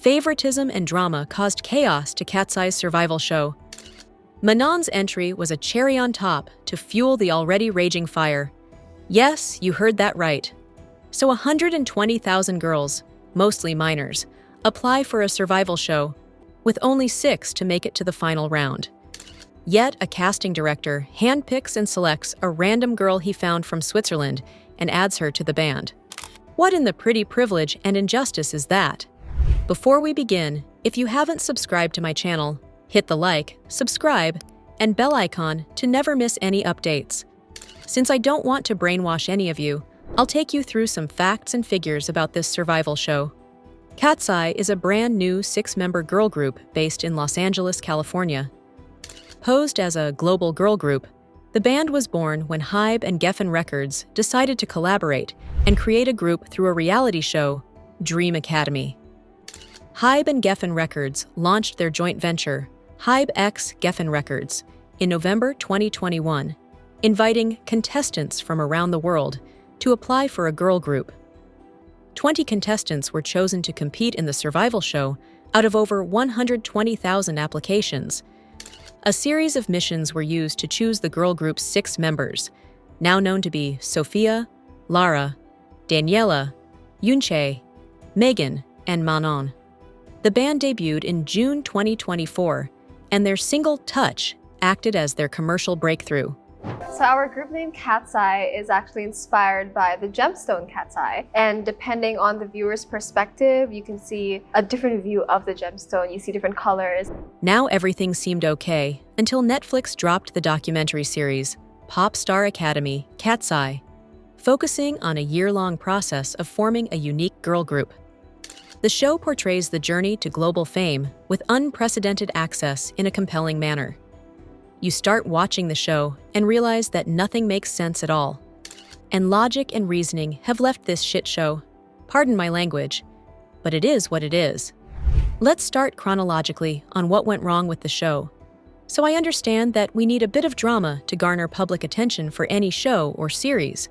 Favoritism and drama caused chaos to Katseye's survival show. Manon's entry was a cherry on top to fuel the already raging fire. Yes, you heard that right. So 120,000 girls, mostly minors, apply for a survival show, with only 6 to make it to the final round. Yet a casting director handpicks and selects a random girl he found from Switzerland and adds her to the band. What in the pretty privilege and injustice is that? Before we begin, if you haven't subscribed to my channel, hit the like, subscribe, and bell icon to never miss any updates. Since I don't want to brainwash any of you, I'll take you through some facts and figures about this survival show. Katseye is a brand new 6-member girl group based in Los Angeles, California. Posed as a global girl group, the band was born when Hybe and Geffen Records decided to collaborate and create a group through a reality show, Dreamacademy. Hybe and Geffen Records launched their joint venture, Hybe x Geffen Records, in November 2021, inviting contestants from around the world to apply for a girl group. 20 contestants were chosen to compete in the survival show out of over 120,000 applications. A series of missions were used to choose the girl group's 6 members, now known to be Sophia, Lara, Daniela, Yunche, Megan, and Manon. The band debuted in June 2024, and their single Touch acted as their commercial breakthrough. So our group name Katseye is actually inspired by the gemstone Katseye, and depending on the viewer's perspective, you can see a different view of the gemstone. You see different colors. Now everything seemed okay until Netflix dropped the documentary series Popstar Academy, Katseye, focusing on a year-long process of forming a unique girl group. The show portrays the journey to global fame with unprecedented access in a compelling manner. You start watching the show and realize that nothing makes sense at all. And logic and reasoning have left this shit show. Pardon my language, but it is what it is. Let's start chronologically on what went wrong with the show. So I understand that we need a bit of drama to garner public attention for any show or series.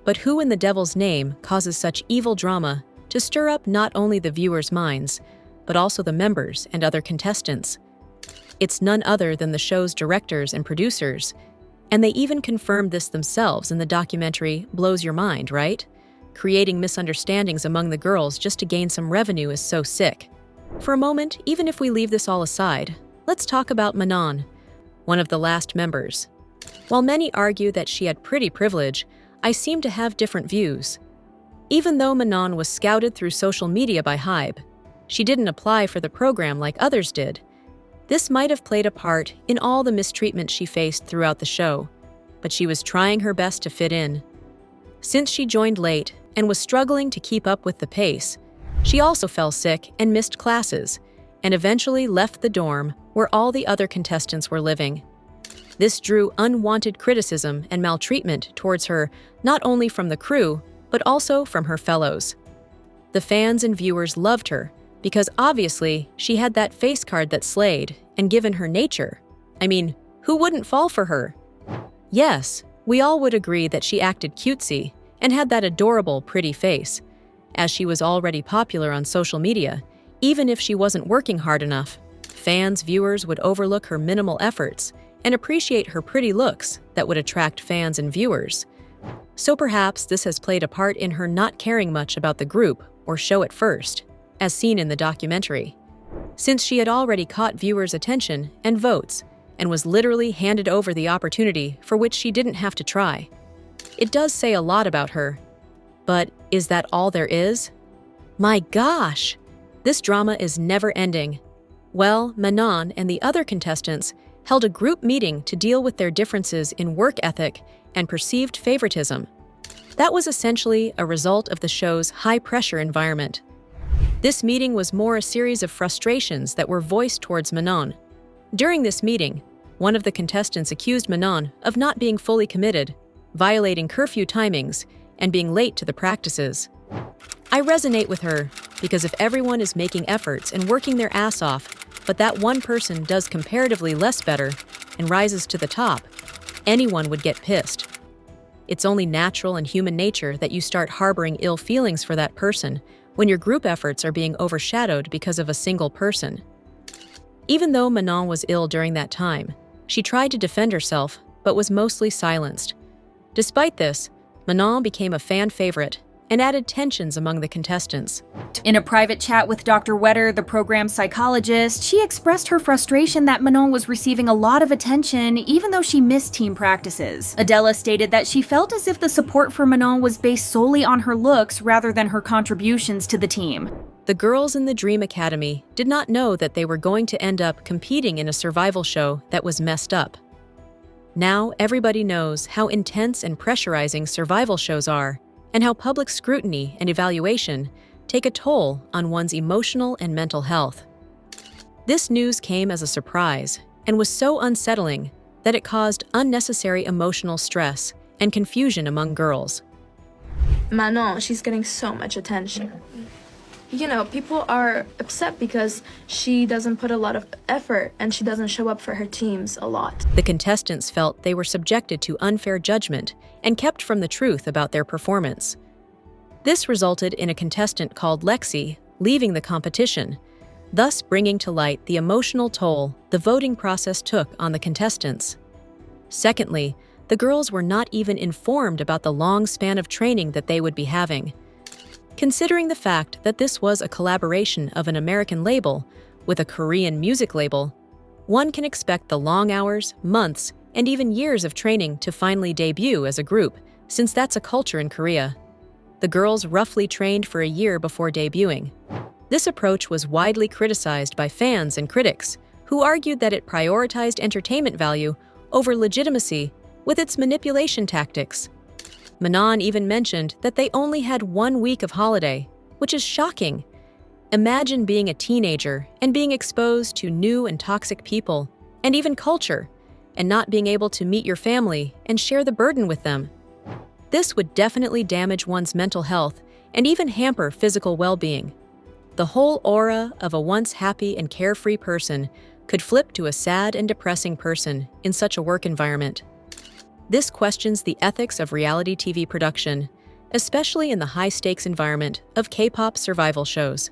But who in the devil's name causes such evil drama to stir up not only the viewers' minds, but also the members and other contestants? It's none other than the show's directors and producers, and they even confirmed this themselves in the documentary Blows Your Mind, right? Creating misunderstandings among the girls just to gain some revenue is so sick. For a moment, even if we leave this all aside, let's talk about Manon, one of the last members. While many argue that she had pretty privilege, I seem to have different views. Even though Manon was scouted through social media by Hybe, she didn't apply for the program like others did. This might have played a part in all the mistreatment she faced throughout the show, but she was trying her best to fit in. Since she joined late and was struggling to keep up with the pace, she also fell sick and missed classes, and eventually left the dorm where all the other contestants were living. This drew unwanted criticism and maltreatment towards her, not only from the crew, but also from her fellows. The fans and viewers loved her because obviously she had that face card that slayed, and given her nature, I mean, who wouldn't fall for her? Yes, we all would agree that she acted cutesy and had that adorable, pretty face. As she was already popular on social media, even if she wasn't working hard enough, fans, viewers would overlook her minimal efforts and appreciate her pretty looks that would attract fans and viewers. So perhaps this has played a part in her not caring much about the group or show at first, as seen in the documentary, since she had already caught viewers' attention and votes and was literally handed over the opportunity for which she didn't have to try. It does say a lot about her. But is that all there is? My gosh! This drama is never ending. Well, Manon and the other contestants held a group meeting to deal with their differences in work ethic and perceived favoritism. That was essentially a result of the show's high-pressure environment. This meeting was more a series of frustrations that were voiced towards Manon. During this meeting, one of the contestants accused Manon of not being fully committed, violating curfew timings, and being late to the practices. I resonate with her because if everyone is making efforts and working their ass off, but that one person does comparatively less better and rises to the top, anyone would get pissed. It's only natural and human nature that you start harboring ill feelings for that person when your group efforts are being overshadowed because of a single person. Even though Manon was ill during that time, she tried to defend herself but was mostly silenced. Despite this, Manon became a fan favorite and added tensions among the contestants. In a private chat with Dr. Wetter, the program's psychologist, she expressed her frustration that Manon was receiving a lot of attention even though she missed team practices. Adela stated that she felt as if the support for Manon was based solely on her looks rather than her contributions to the team. The girls in the Dreamacademy did not know that they were going to end up competing in a survival show that was messed up. Now everybody knows how intense and pressurizing survival shows are, and how public scrutiny and evaluation take a toll on one's emotional and mental health. This news came as a surprise and was so unsettling that it caused unnecessary emotional stress and confusion among girls. Manon, she's getting so much attention. You know, people are upset because she doesn't put a lot of effort and she doesn't show up for her teams a lot. The contestants felt they were subjected to unfair judgment and kept from the truth about their performance. This resulted in a contestant called Lexi leaving the competition, thus bringing to light the emotional toll the voting process took on the contestants. Secondly, the girls were not even informed about the long span of training that they would be having. Considering the fact that this was a collaboration of an American label with a Korean music label, one can expect the long hours, months, and even years of training to finally debut as a group, since that's a culture in Korea. The girls roughly trained for a year before debuting. This approach was widely criticized by fans and critics, who argued that it prioritized entertainment value over legitimacy with its manipulation tactics. Manon even mentioned that they only had 1 week of holiday, which is shocking. Imagine being a teenager and being exposed to new and toxic people, and even culture, and not being able to meet your family and share the burden with them. This would definitely damage one's mental health and even hamper physical well-being. The whole aura of a once happy and carefree person could flip to a sad and depressing person in such a work environment. This questions the ethics of reality TV production, especially in the high-stakes environment of K-pop survival shows.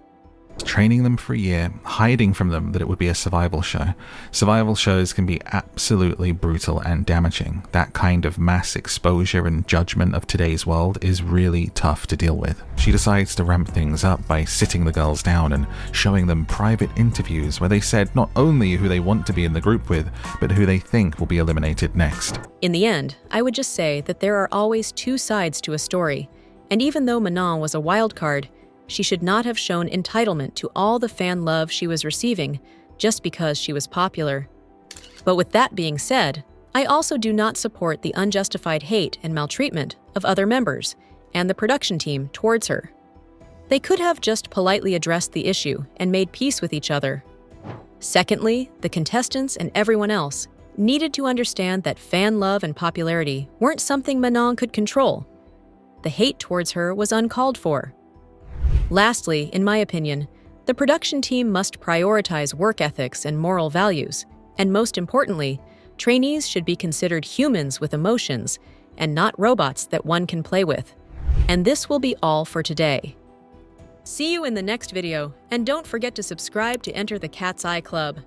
Training them for a year, hiding from them that it would be a survival show. Survival shows can be absolutely brutal and damaging. That kind of mass exposure and judgment of today's world is really tough to deal with. She decides to ramp things up by sitting the girls down and showing them private interviews where they said not only who they want to be in the group with, but who they think will be eliminated next. In the end, I would just say that there are always two sides to a story, and even though Manon was a wild card, she should not have shown entitlement to all the fan love she was receiving just because she was popular. But with that being said, I also do not support the unjustified hate and maltreatment of other members and the production team towards her. They could have just politely addressed the issue and made peace with each other. Secondly, the contestants and everyone else needed to understand that fan love and popularity weren't something Manon could control. The hate towards her was uncalled for. Lastly, in my opinion, the production team must prioritize work ethics and moral values, and most importantly, trainees should be considered humans with emotions and not robots that one can play with. And this will be all for today. See you in the next video, and don't forget to subscribe to enter the Katseye Club.